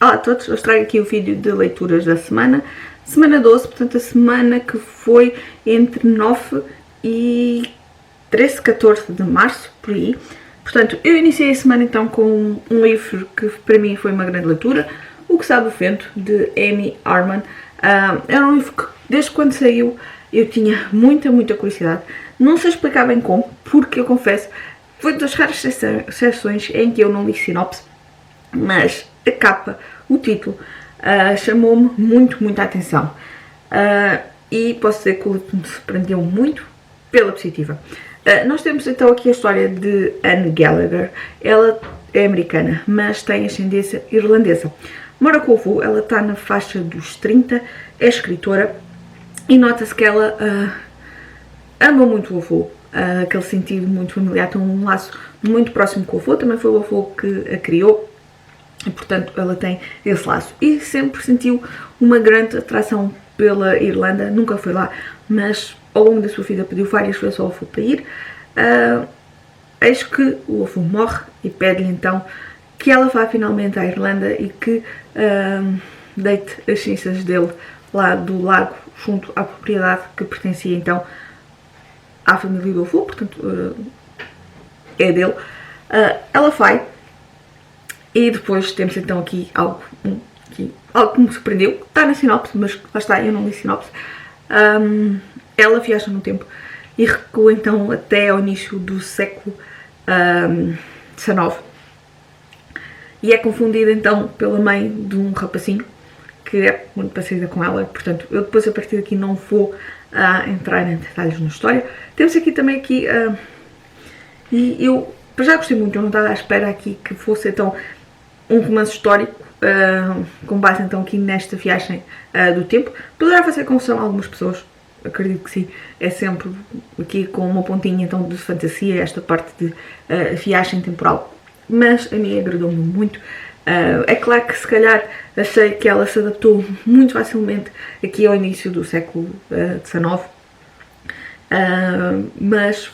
Olá a todos, eu trago aqui o vídeo de leituras da semana 12, portanto a semana que foi entre 9 e 13, 14 de março, por aí. Portanto, eu iniciei a semana então com um livro que para mim foi uma grande leitura, O que Sabe o Vento, de Amy Arman. Era um livro que desde quando saiu eu tinha muita curiosidade, não sei explicar bem como, porque eu confesso, foi das raras exceções em que eu não li sinopse, mas a capa, o título, chamou-me muita atenção. E posso dizer que o livro me surpreendeu muito pela positiva. Nós temos então aqui a história de Anne Gallagher. Ela é americana, mas tem ascendência irlandesa. Mora com o avô, ela está na faixa dos 30, é escritora e nota-se que ela ama muito o avô, aquele sentido muito familiar, tem um laço muito próximo com o avô, também foi o avô que a criou. E, portanto, ela tem esse laço. E sempre sentiu uma grande atração pela Irlanda. Nunca foi lá, mas ao longo da sua vida pediu várias vezes ao avô para ir. Eis que o avô morre e pede-lhe então que ela vá finalmente à Irlanda e que deite as cinzas dele lá do lago, junto à propriedade que pertencia então à família do avô, portanto é dele. Ela vai. E depois temos então aqui algo que me surpreendeu, está na sinopse, mas lá está, eu não li sinopse. Ela viaja no tempo e recua então até ao início do século XIX. E é confundida então pela mãe de um rapacinho, que é muito parecida com ela, portanto eu depois a partir daqui não vou entrar em detalhes na história. Temos aqui também e eu já gostei muito, eu não estava à espera aqui que fosse então um romance histórico, com base então aqui nesta viagem do tempo. Poderá fazer confusão a algumas pessoas, acredito que sim, é sempre aqui com uma pontinha então de fantasia, esta parte de viagem temporal, mas a mim agradou-me muito. É claro que se calhar achei que ela se adaptou muito facilmente aqui ao início do século XIX, mas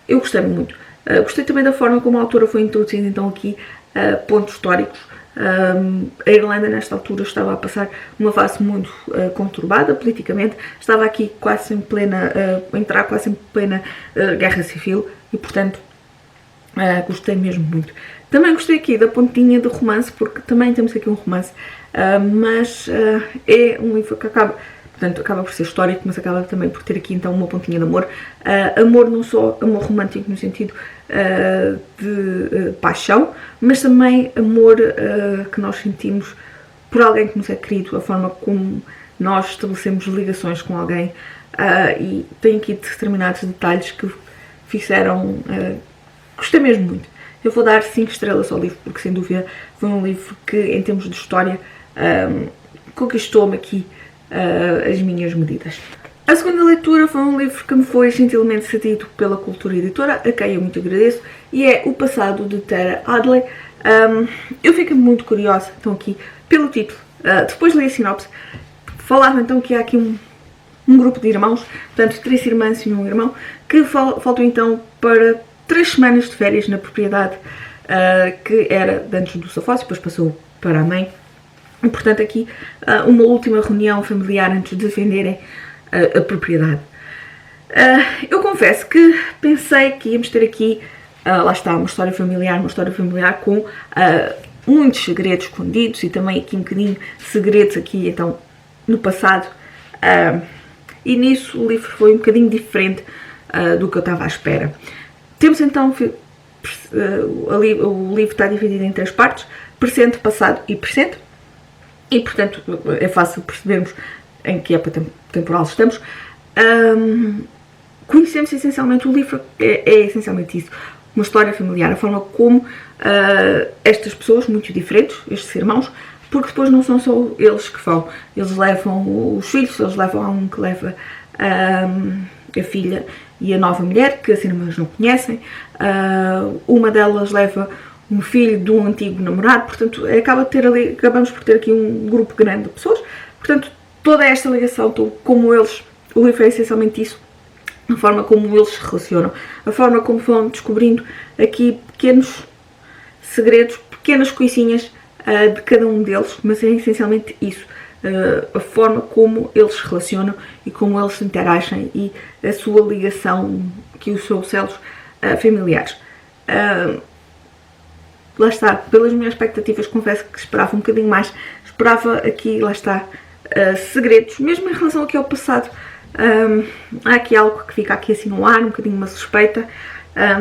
eu gostei muito. Gostei também da forma como a autora foi introduzida então aqui pontos históricos. A Irlanda nesta altura estava a passar uma fase muito conturbada politicamente, estava aqui quase em plena, entrar quase em plena guerra civil e portanto gostei mesmo muito. Também gostei aqui da pontinha de romance, porque também temos aqui um romance, mas é um livro que acaba por ser histórico, mas acaba também por ter aqui então uma pontinha de amor. Amor não só amor romântico no sentido de paixão, mas também amor que nós sentimos por alguém que nos é querido, a forma como nós estabelecemos ligações com alguém, e tem aqui determinados detalhes que fizeram, gostei mesmo muito. Eu vou dar 5 estrelas ao livro, porque sem dúvida foi um livro que em termos de história conquistou-me aqui as minhas medidas. A segunda leitura foi um livro que me foi gentilmente cedido pela Cultura Editora, a quem eu muito agradeço, e é O Passado, de Tara Hadley. Eu fiquei muito curiosa, então aqui, pelo título. Depois li a sinopse, falava então que há aqui um grupo de irmãos, portanto 3 irmãs e um irmão, que faltam então para 3 semanas de férias na propriedade que era de antes do safós, depois passou para a mãe. E, portanto, aqui uma última reunião familiar antes de venderem a propriedade. Eu confesso que pensei que íamos ter aqui, lá está, uma história familiar com muitos segredos escondidos e também aqui um bocadinho segredos aqui, então, no passado. E nisso o livro foi um bocadinho diferente do que eu estava à espera. Temos então, o livro está dividido em 3 partes, presente, passado e presente. E, portanto, é fácil percebermos em que época temporal estamos. Conhecemos essencialmente o livro, é essencialmente isso, uma história familiar, a forma como estas pessoas, muito diferentes, estes irmãos, porque depois não são só eles que vão, eles levam os filhos, eles levam a um que leva a filha e a nova mulher, que as irmãs não conhecem, uma delas leva um filho de um antigo namorado, portanto acabamos por ter aqui um grupo grande de pessoas, portanto toda esta ligação, como eles, o livro é essencialmente isso, a forma como eles se relacionam, a forma como vão descobrindo aqui pequenos segredos, pequenas coisinhas de cada um deles, mas é essencialmente isso, a forma como eles se relacionam e como eles se interagem e a sua ligação, que os seus celos familiares. Lá está, pelas minhas expectativas, confesso que esperava um bocadinho mais, esperava aqui, lá está, segredos, mesmo em relação aqui ao passado. Há aqui algo que fica aqui assim no ar, um bocadinho uma suspeita,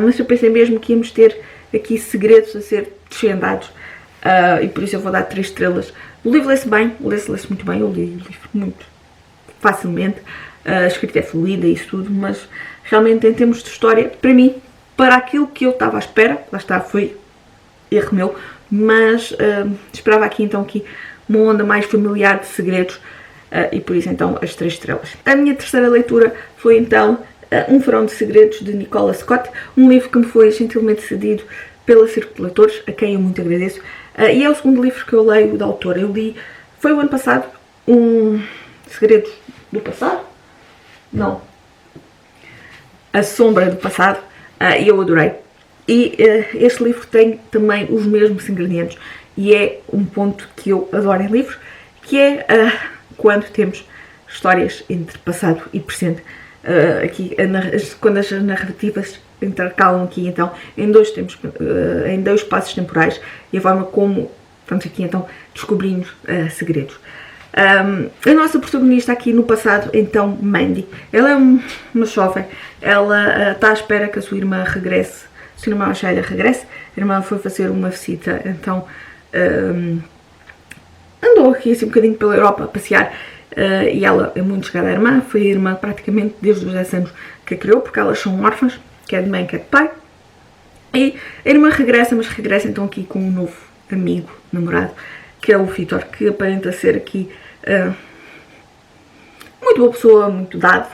mas eu pensei mesmo que íamos ter aqui segredos a ser desvendados, e por isso eu vou dar 3 estrelas. O livro lê-se bem, lê-se muito bem, eu li o livro muito facilmente, a escrita é fluida e isso tudo, mas realmente em termos de história, para mim, para aquilo que eu estava à espera, lá está, foi erro meu, mas esperava aqui então uma onda mais familiar de segredos, e por isso então as 3 estrelas. A minha terceira leitura foi então Um Verão de Segredos, de Nicola Scott, um livro que me foi gentilmente cedido pela Círculo de Leitores, a quem eu muito agradeço, e é o segundo livro que eu leio da autora. Eu li, foi o ano passado, Segredos do Passado? Não. A Sombra do Passado, e eu adorei. E este livro tem também os mesmos ingredientes, e é um ponto que eu adoro em livros, que é quando temos histórias entre passado e presente, quando as narrativas intercalam aqui então em dois espaços temporais, e a forma como, pronto, aqui então descobrimos segredos. A nossa protagonista aqui no passado, então, Mandy, ela é uma jovem, ela está à espera que a sua irmã regresse, a sua irmã mais velha regresse. A irmã foi fazer uma visita, então andou aqui assim um bocadinho pela Europa a passear, e ela é muito chegada à irmã, foi a irmã praticamente desde os 10 anos que a criou, porque elas são órfãs, quer de mãe, quer de pai, e a irmã regressa, mas regressa então aqui com um novo amigo, namorado, que é o Vitor, que aparenta ser aqui muito boa pessoa, muito dado,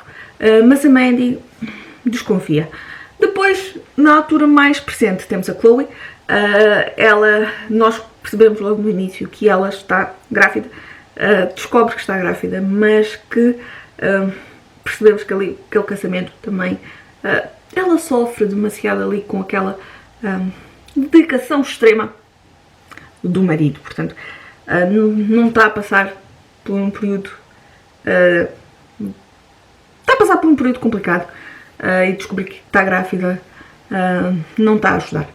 mas a Mandy desconfia. Depois, na altura mais presente, temos a Chloe. Nós percebemos logo no início que ela está grávida, descobre que está grávida, mas que percebemos que aquele casamento também, ela sofre demasiado ali com aquela dedicação extrema do marido, portanto, não está a passar por um período, está a passar por um período complicado, e descobrir que está grávida não está a ajudar.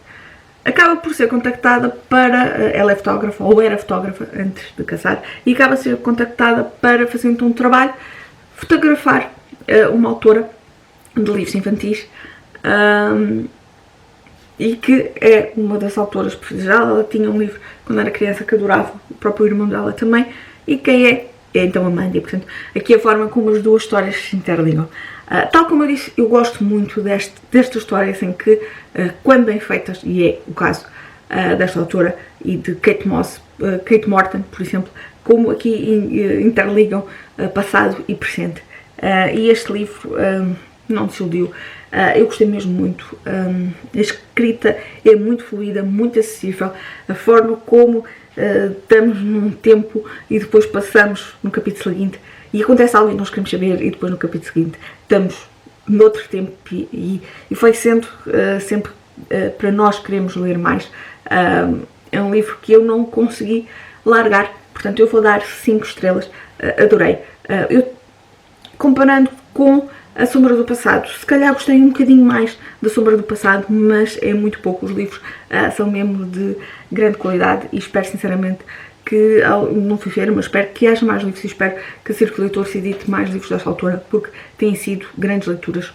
Acaba por ser contactada para, ela é fotógrafa, ou era fotógrafa antes de casar, e acaba por ser contactada para fazer então um trabalho, fotografar uma autora de livros infantis, e que é uma das autoras preferidas dela. Ela tinha um livro quando era criança que adorava, o próprio irmão dela também, e quem é então a Mandy. Portanto, aqui a forma como as duas histórias se interligam. Tal como eu disse, eu gosto muito destas histórias em que, quando bem feitas, e é o caso desta autora e de Kate Morton, por exemplo, como aqui interligam passado e presente. E este livro não desiludiu. Eu gostei mesmo muito. A escrita é muito fluida, muito acessível. A forma como estamos num tempo e depois passamos no capítulo seguinte e acontece algo e nós queremos saber, e depois no capítulo seguinte estamos noutro tempo, e vai sendo sempre para nós queremos ler mais. É um livro que eu não consegui largar, portanto eu vou dar 5 estrelas. Adorei. Comparando com A Sombra do Passado, se calhar gostei um bocadinho mais da Sombra do Passado, mas é muito pouco. Os livros são mesmo de grande qualidade, e espero sinceramente que, não fui ver, mas espero que haja mais livros, e espero que a Círculo de Leitores se edite mais livros desta autora, porque têm sido grandes leituras,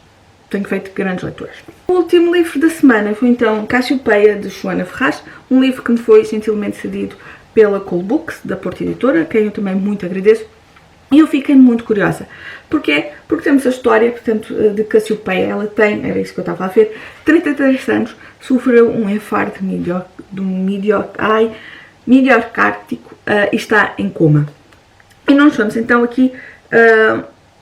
tenho feito grandes leituras. O último livro da semana foi então Cassiopeia, de Joana Ferraz, um livro que me foi gentilmente cedido pela Cole Books, da Porta Editora, a quem eu também muito agradeço. E eu fiquei muito curiosa. Porquê? Porque temos a história, portanto, de Cassiopeia. Ela tem, era isso que eu estava a ver, 33 anos, sofreu um infarto miocárdico, e está em coma. E nós vamos então aqui,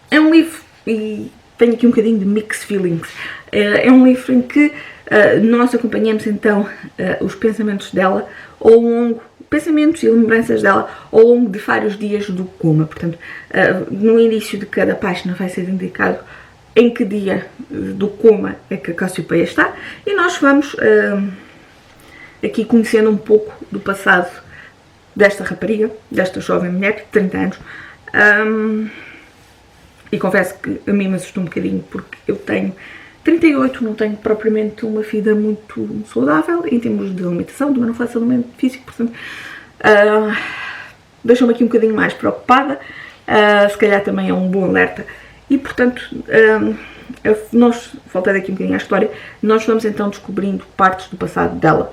é um livro, e tenho aqui um bocadinho de mixed feelings, é um livro em que nós acompanhamos então os pensamentos dela ao longo, pensamentos e lembranças dela ao longo de vários dias do coma. Portanto, no início de cada página vai ser indicado em que dia do coma é que a Cassiopeia está, e nós vamos aqui conhecendo um pouco do passado desta rapariga, desta jovem mulher de 30 anos. E confesso que a mim me assustou um bocadinho, porque eu tenho 38, não tenho propriamente uma vida muito saudável em termos de alimentação, também não faço alimento físico, portanto deixou-me aqui um bocadinho mais preocupada. Se calhar também é um bom alerta. E portanto, nós, voltando aqui um bocadinho à história, nós vamos então descobrindo partes do passado dela.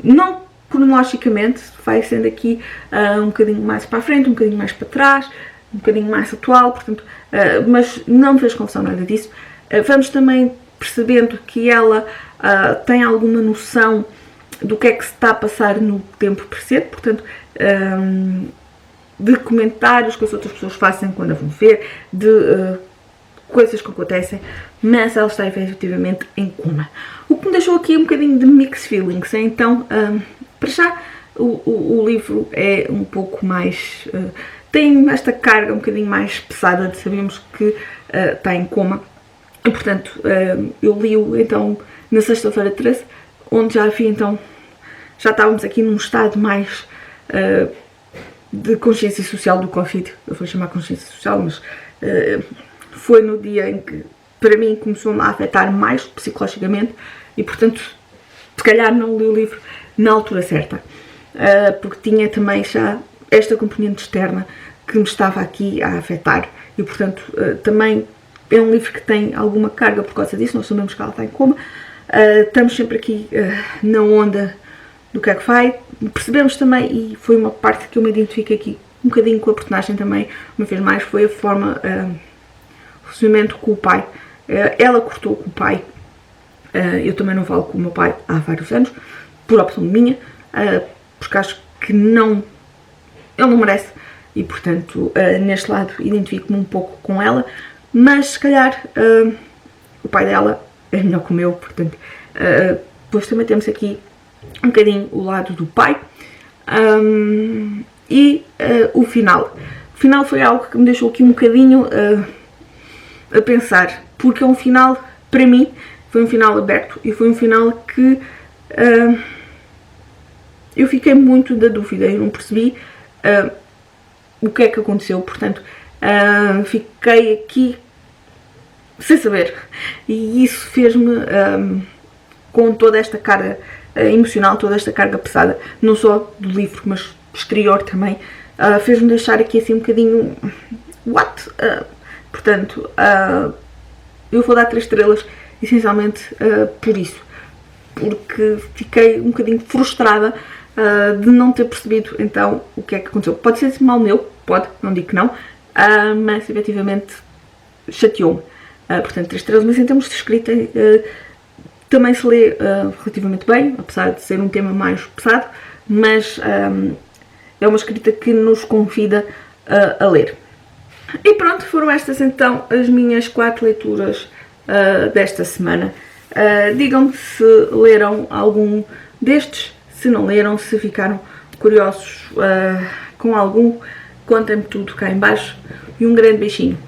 Não cronologicamente, vai sendo aqui um bocadinho mais para a frente, um bocadinho mais para trás, um bocadinho mais atual, portanto, mas não me fez confusão nada disso. Vamos também percebendo que ela tem alguma noção do que é que se está a passar no tempo presente, portanto, de comentários que as outras pessoas fazem quando a vão ver, de coisas que acontecem, mas ela está efetivamente em coma. O que me deixou aqui um bocadinho de mixed feelings, então, para já, o livro é um pouco mais... tem esta carga um bocadinho mais pesada de sabermos que está em coma. E, portanto, eu li-o então na sexta-feira 13, onde já havia então, já estávamos aqui num estado mais de consciência social do Covid. Eu vou chamar consciência social, mas foi no dia em que, para mim, começou-me a afetar mais psicologicamente e, portanto, se calhar não li o livro na altura certa, porque tinha também já esta componente externa que me estava aqui a afetar e, portanto, também é um livro que tem alguma carga por causa disso. Nós sabemos que ela está em coma, estamos sempre aqui na onda do que é que vai, percebemos também, e foi uma parte que eu me identifiquei aqui um bocadinho com a personagem também, uma vez mais, foi a forma, o relacionamento com o pai. Ela cortou com o pai, eu também não falo com o meu pai há vários anos, por opção minha, porque acho que ele não merece, e portanto, neste lado, identifico-me um pouco com ela, mas se calhar o pai dela é melhor que o meu, portanto, depois também temos aqui um bocadinho o lado do pai. E o final. O final foi algo que me deixou aqui um bocadinho a pensar, porque é um final, para mim, foi um final aberto e foi um final que eu fiquei muito da dúvida, eu não percebi o que é que aconteceu, portanto, fiquei aqui sem saber, e isso fez-me, com toda esta carga emocional, toda esta carga pesada, não só do livro, mas exterior também, fez-me deixar aqui assim um bocadinho what? Portanto, eu vou dar 3 estrelas essencialmente por isso, porque fiquei um bocadinho frustrada de não ter percebido então o que é que aconteceu. Pode ser mal meu, pode, não digo que não, mas efetivamente chateou-me. Portanto, 3 estrelas, mas em termos de escrita também se lê relativamente bem, apesar de ser um tema mais pesado, mas é uma escrita que nos convida a ler. E pronto, foram estas então as minhas 4 leituras desta semana. Digam-me se leram algum destes, se não leram, se ficaram curiosos com algum, contem-me tudo cá em baixo e um grande beijinho.